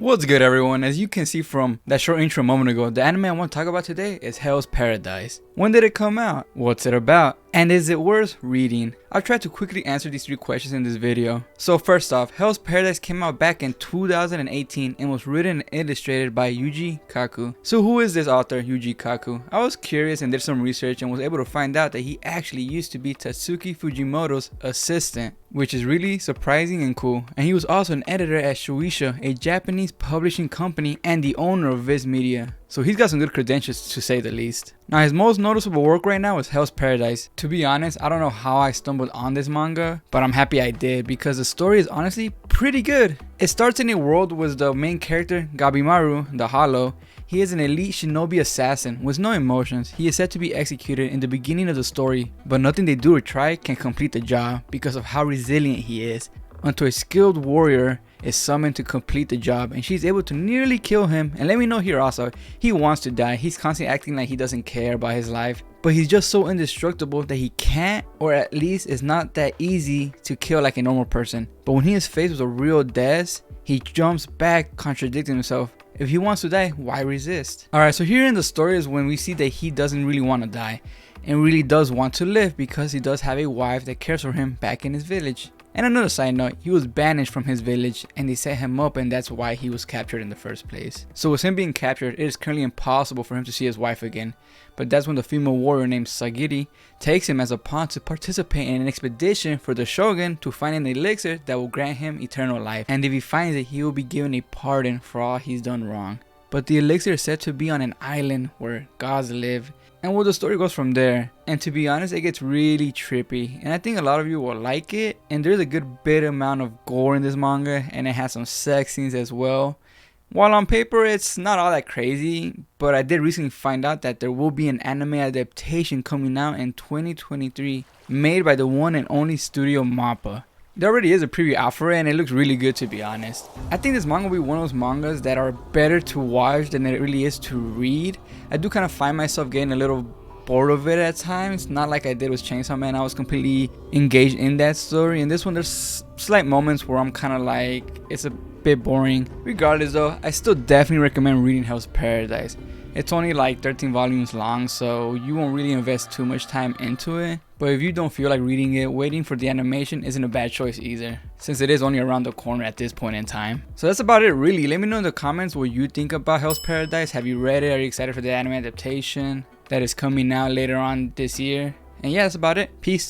What's good, everyone? As you can see from that short intro a moment ago, the anime I want to talk about today is Hell's Paradise. When did it come out? What's it about? And is it worth reading? I'll try to quickly answer these three questions in this video. So first off, Hell's Paradise came out back in 2018 and was written and illustrated by Jigokuraku. So who is this author, Jigokuraku? I was curious and did some research and was able to find out that he actually used to be Tatsuki Fujimoto's assistant, which is really surprising and cool. And he was also an editor at Shueisha, a Japanese publishing company, and the owner of Viz Media. So he's got some good credentials, to say the least. Now his most noticeable work right now is Hell's Paradise. To be honest, I don't know how I stumbled on this manga, but I'm happy I did because the story is honestly pretty good. It starts in a world with the main character, Gabimaru, the Hollow. He is an elite shinobi assassin with no emotions. He is said to be executed in the beginning of the story, but nothing they do or try can complete the job because of how resilient he is, until a skilled warrior is summoned to complete the job and she's able to nearly kill him. And let me know here also, he wants to die. He's constantly acting like he doesn't care about his life, but he's just so indestructible that he can't, or at least it's not that easy to kill like a normal person. But when he is faced with a real death, he jumps back, contradicting himself. If he wants to die, why resist? Alright, so here in the story is when we see that he doesn't really want to die and really does want to live because he does have a wife that cares for him back in his village. And another side note, he was banished from his village and they set him up, and that's why he was captured in the first place. So with him being captured, it is currently impossible for him to see his wife again. But that's when the female warrior named Sagiri takes him as a pawn to participate in an expedition for the shogun to find an elixir that will grant him eternal life. And if he finds it, he will be given a pardon for all he's done wrong. But the elixir is said to be on an island where gods live. And well, the story goes from there. And to be honest, it gets really trippy. And I think a lot of you will like it. And there's a good bit amount of gore in this manga. And it has some sex scenes as well. While on paper, it's not all that crazy. But I did recently find out that there will be an anime adaptation coming out in 2023. Made by the one and only studio MAPPA. There already is a preview out for it and it looks really good, to be honest. I think this manga will be one of those mangas that are better to watch than it really is to read. I do kind of find myself getting a little bored of it at times. Not like I did with Chainsaw Man. I was completely engaged in that story. In this one, there's slight moments where I'm kind of like, it's a bit boring. Regardless though, I still definitely recommend reading Hell's Paradise. It's only like 13 volumes long, so you won't really invest too much time into it. But if you don't feel like reading it, waiting for the animation isn't a bad choice either, since it is only around the corner at this point in time. So that's about it really. Let me know in the comments what you think about Hell's Paradise. Have you read it? Are you excited for the anime adaptation that is coming out later on this year? And yeah, that's about it. Peace.